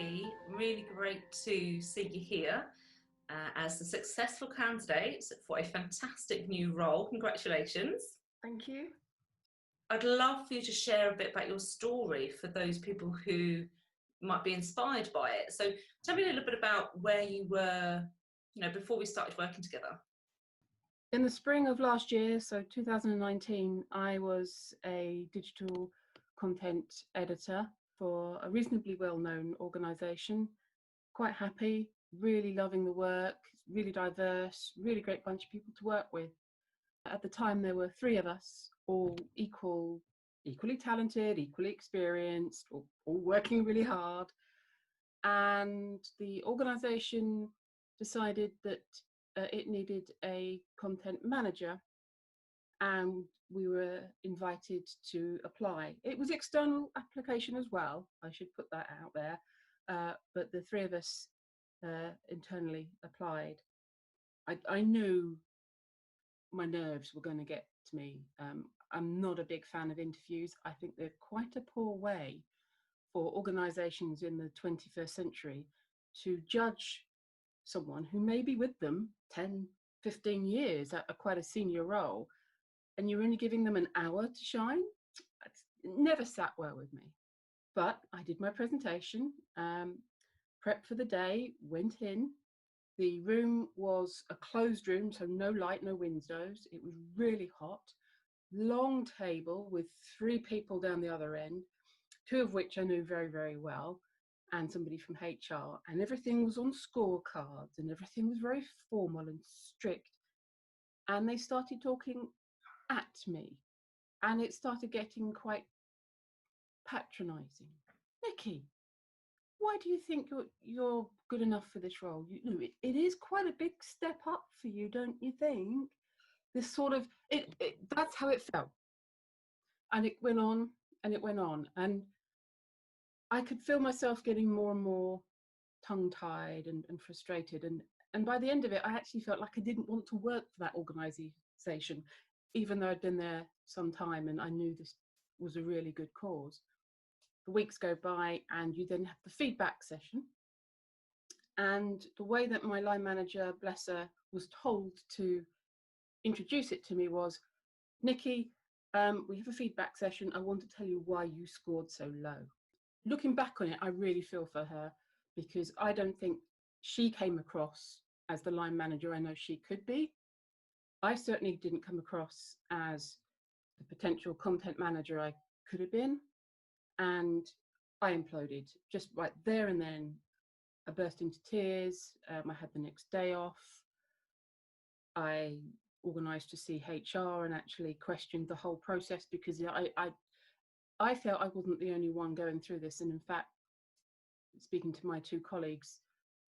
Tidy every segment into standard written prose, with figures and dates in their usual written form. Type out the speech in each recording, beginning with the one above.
Nikki. Really great to see you here as a successful candidate for a fantastic new role. Congratulations. Thank you. I'd love for you to share a bit about your story for those people who might be inspired by it. So tell me a little bit about where you were, before we started working together. In the spring of last year, so 2019, I was a digital content editor for a reasonably well-known organisation. Quite happy, really loving the work, really diverse, really great bunch of people to work with. At the time, there were 3 of us, all equally talented, equally experienced, all working really hard. And the organisation decided that it needed a content manager, and we were invited to apply. It was external application as well, I should put that out there, but the 3 of us internally applied. I knew my nerves were going to get to me. I'm not a big fan of interviews. I think they're quite a poor way for organisations in the 21st century to judge someone who may be with them 10, 15 years at quite a senior role, and you're only giving them an hour to shine. It never sat well with me. But I did my presentation, prepped for the day, went in. The room was a closed room, so no light, no windows. It was really hot. Long table with 3 people down the other end, 2 of which I knew very, very well, and somebody from HR, and everything was on scorecards and everything was very formal and strict. And they started talking at me, and it started getting quite patronising. Nikki, why do you think you're good enough for this role? It is quite a big step up for you, don't you think? This sort of, that's how it felt. And it went on and it went on. And I could feel myself getting more and more tongue-tied and frustrated. And by the end of it, I actually felt like I didn't want to work for that organisation, even though I'd been there some time and I knew this was a really good cause. The weeks go by and you then have the feedback session. And the way that my line manager, bless her, was told to introduce it to me was, Nikki, we have a feedback session. I want to tell you why you scored so low. Looking back on it, I really feel for her, because I don't think she came across as the line manager I know she could be. I certainly didn't come across as the potential content manager I could have been. And I imploded just right there and then. I burst into tears. I had the next day off. I organised to see HR and actually questioned the whole process, because I felt I wasn't the only one going through this. And in fact, speaking to my 2 colleagues,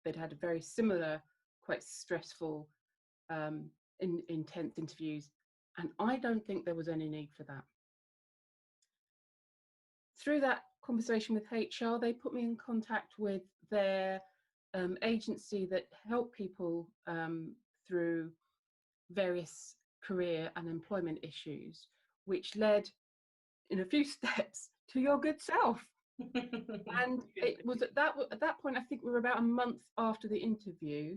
they'd had a very similar, quite stressful, intense interviews. And I don't think there was any need for that. Through that conversation with HR, they put me in contact with their agency that help people through various career and employment issues, which led in a few steps to your good self. And it was at that point, I think we were about a month after the interview,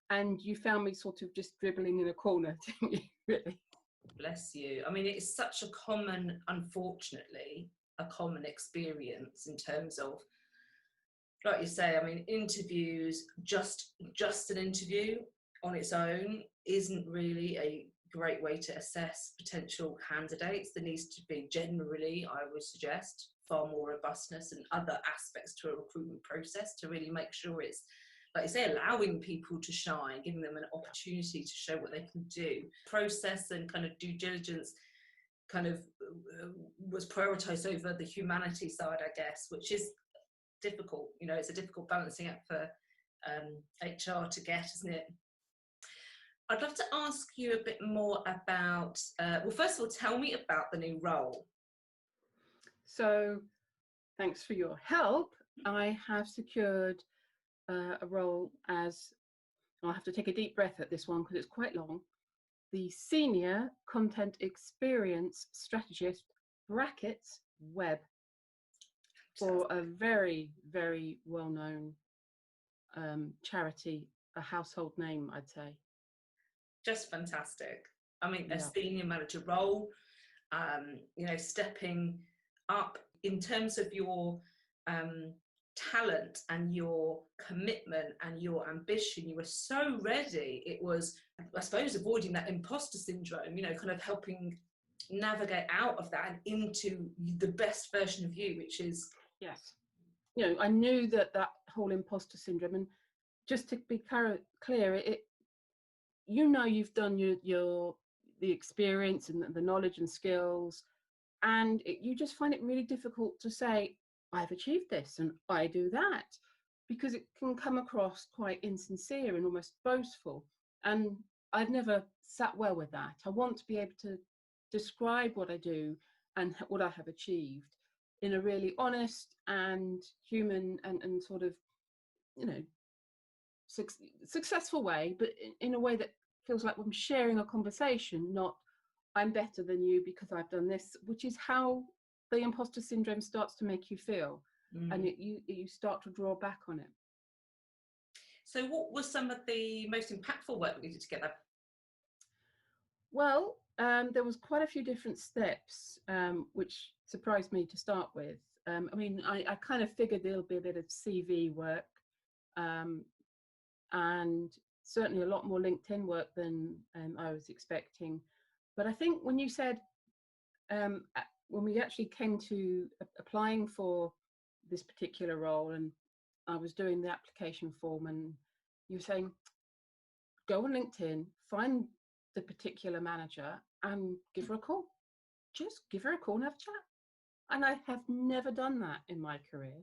and you found me sort of just dribbling in a corner, didn't you, really? Bless you. I mean, it's such a common, unfortunately, a common experience in terms of, like you say, I mean, interviews, just an interview on its own isn't really a great way to assess potential candidates. There needs to be generally, I would suggest, far more robustness and other aspects to a recruitment process to really make sure it's, like you say, allowing people to shine, giving them an opportunity to show what they can do. Process and kind of due diligence kind of was prioritised over the humanity side, I guess, which is difficult. It's a difficult balancing act for HR to get, isn't it? I'd love to ask you a bit more about, well, first of all, tell me about the new role. So thanks for your help. I have secured a role as, I'll have to take a deep breath at this one because it's quite long, the Senior Content Experience Strategist (Web). for a very, very well-known charity, a household name, I'd say. Just fantastic. I mean, a Yeah. senior manager role, you know, stepping up in terms of your talent and your commitment and your ambition. You were so ready. It was, I suppose, avoiding that imposter syndrome, you know, kind of helping navigate out of that and into the best version of you, which is... Yes. You know, I knew that whole imposter syndrome, and just to be clear, you know, you've done the experience and the knowledge and skills, and you just find it really difficult to say, I've achieved this and I do that, because it can come across quite insincere and almost boastful. And I've never sat well with that. I want to be able to describe what I do and what I have achieved in a really honest and human and sort of, you know, successful way, but in a way that feels like I'm sharing a conversation, not I'm better than you because I've done this, which is how the imposter syndrome starts to make you feel. And you start to draw back on it. So what was some of the most impactful work that you did together? Well, there was quite a few different steps, which surprised me to start with. I mean, I kind of figured there'll be a bit of CV work, and certainly a lot more LinkedIn work than I was expecting. But I think when you said, when we actually came to applying for this particular role, and I was doing the application form, and you were saying, go on LinkedIn, find the particular manager and give her a call. Just give her a call and have a chat. And I have never done that in my career.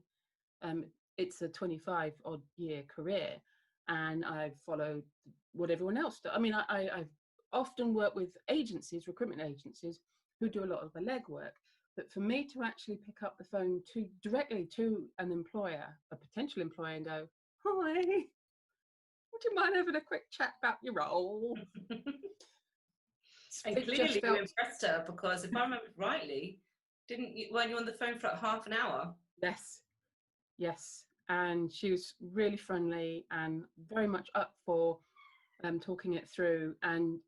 It's a 25 odd year career, and I've followed what everyone else does. I mean, I've often worked with agencies, recruitment agencies, who do a lot of the legwork. But for me to actually pick up the phone directly to an employer, a potential employer, and go, hi, would you mind having a quick chat about your role? And clearly you impressed her, because if I remember rightly, weren't you on the phone for like half an hour? Yes. And she was really friendly and very much up for talking it through. And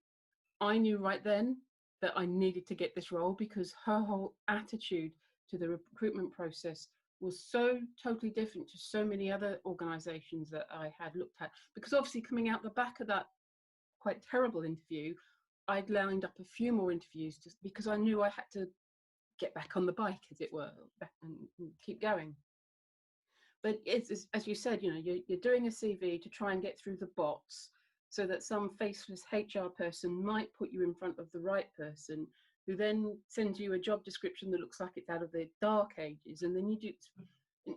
I knew right then that I needed to get this role, because her whole attitude to the recruitment process was so totally different to so many other organisations that I had looked at. Because obviously, coming out the back of that quite terrible interview, I'd lined up a few more interviews just because I knew I had to get back on the bike, as it were, and keep going. But it's, as you said, you know, you're doing a CV to try and get through the bots, so that some faceless HR person might put you in front of the right person, who then sends you a job description that looks like it's out of the dark ages, and then you do,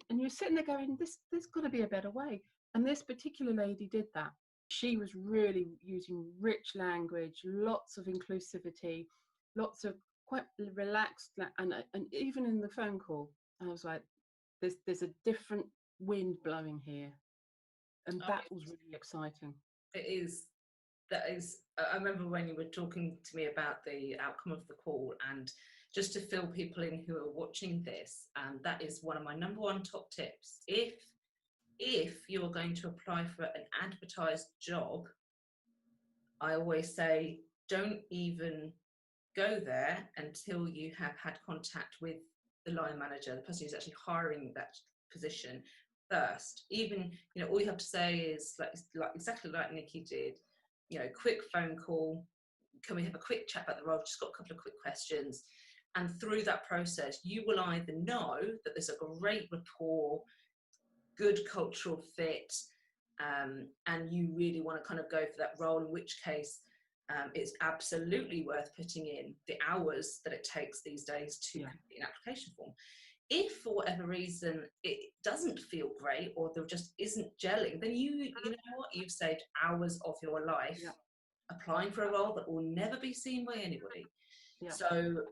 and you're sitting there going, there's got to be a better way. And this particular lady did that. She was really using rich language, lots of inclusivity, lots of quite relaxed, and even in the phone call, I was like, there's a different wind blowing here, and that was really exciting. It is. That is, I remember when you were talking to me about the outcome of the call, and just to fill people in who are watching this, that is one of my number one top tips. If you're going to apply for an advertised job, I always say, don't even go there until you have had contact with the line manager, the person who's actually hiring that position first. Even, you know, all you have to say is like exactly like Nikki did, you know, quick phone call, can we have a quick chat about the role, just got a couple of quick questions. And through that process, you will either know that there's a great rapport, good cultural fit, and you really want to kind of go for that role, in which case it's absolutely worth putting in the hours that it takes these days to complete an application form. If for whatever reason it doesn't feel great, or there just isn't gelling, then you know what, you've saved hours of your life applying for a role that will never be seen by anybody. So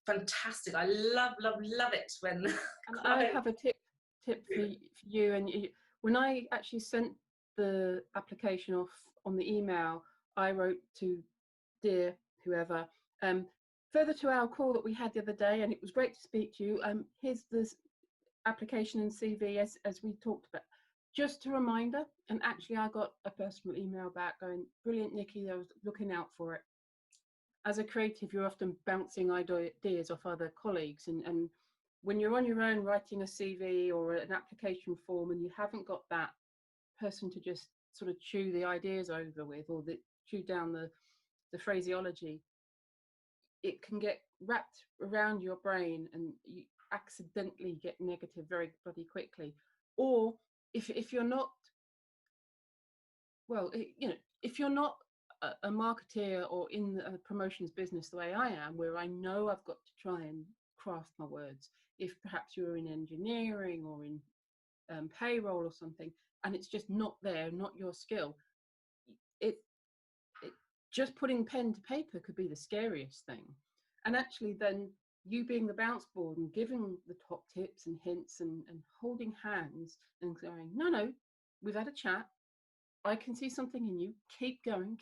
fantastic. I love it when and I have a tip for you, and when I actually sent the application off on the email, I wrote to dear whoever, further to our call that we had the other day, and it was great to speak to you, here's this application and CV, as we talked about, just a reminder. And actually, I got a personal email back going, "Brilliant, Nikki, I was looking out for it." As a creative, you're often bouncing ideas off other colleagues, and when you're on your own writing a CV or an application form and you haven't got that person to just sort of chew the ideas over with, or chew down the phraseology, it can get wrapped around your brain and you accidentally get negative very bloody quickly. Or if you're not, well, if you're not a marketeer or in a promotions business the way I am, where I know I've got to try and craft my words, if perhaps you're in engineering or in payroll or something, and it's just not there, not your skill, it just putting pen to paper could be the scariest thing. And actually then you being the bounce board and giving the top tips and hints and holding hands and going, no, we've had a chat, I can see something in you, keep going,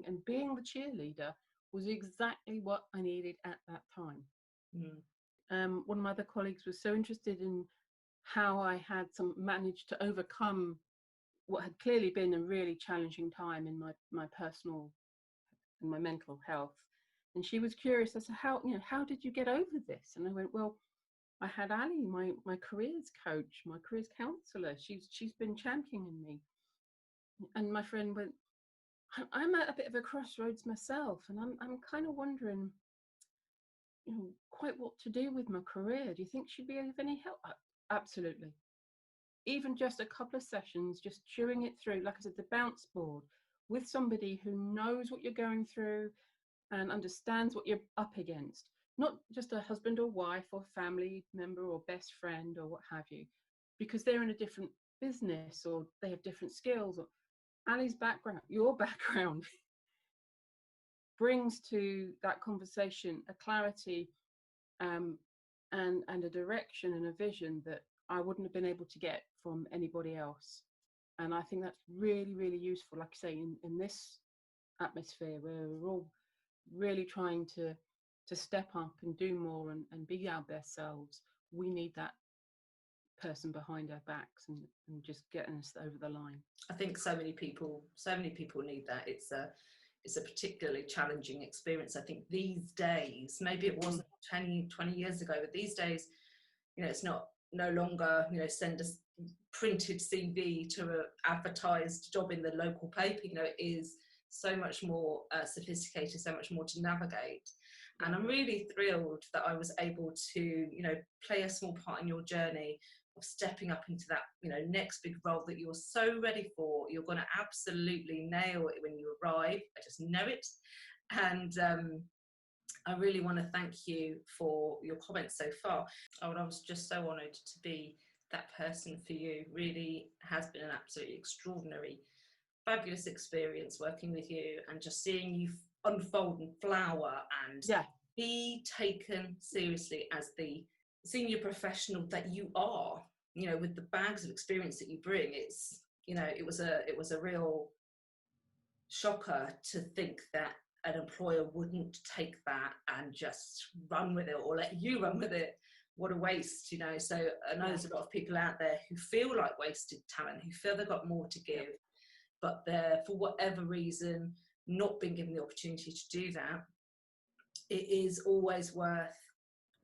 and being the cheerleader was exactly what I needed at that time. One of my other colleagues was so interested in how I had managed to overcome what had clearly been a really challenging time in my personal and my mental health. And she was curious as to how did you get over this? And I went, well, I had Ali, my careers coach, my careers counsellor. She's been championing me. And my friend went, I'm at a bit of a crossroads myself, and I'm kind of wondering, quite what to do with my career. Do you think she'd be of any help? Absolutely. Even just a couple of sessions, just chewing it through, like I said, the bounce board with somebody who knows what you're going through and understands what you're up against. Not just a husband or wife or family member or best friend or what have you, because they're in a different business or they have different skills. Or Ali's background, your background, brings to that conversation a clarity and a direction and a vision that I wouldn't have been able to get from anybody else. And I think that's really, really useful. Like I say, in this atmosphere where we're all really trying to step up and do more and be our best selves, we need that person behind our backs and just getting us over the line. I think so many people need that. It's a particularly challenging experience. I think these days, maybe it wasn't 20 years ago, but these days, it's no longer, send a printed CV to an advertised job in the local paper. It is so much more sophisticated, so much more to navigate. And I'm really thrilled that I was able to, play a small part in your journey of stepping up into that, next big role that you're so ready for. You're going to absolutely nail it when you arrive. I just know it. And I really want to thank you for your comments so far. I was just so honoured to be that person for you. Really has been an absolutely extraordinary, fabulous experience working with you and just seeing you unfold and flower and be taken seriously as the senior professional that you are, with the bags of experience that you bring. It's, it was a real shocker to think that an employer wouldn't take that and just run with it or let you run with it. What a waste, So I know there's a lot of people out there who feel like wasted talent, who feel they've got more to give, but they're, for whatever reason, not been given the opportunity to do that. It is always worth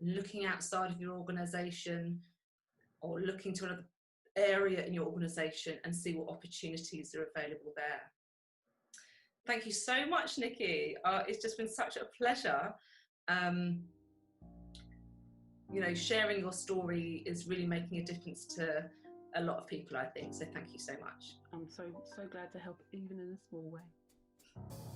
looking outside of your organisation or looking to another area in your organisation and see what opportunities are available there. Thank you so much, Nikki. It's just been such a pleasure. Sharing your story is really making a difference to a lot of people, I think. So thank you so much. I'm so glad to help, even in a small way.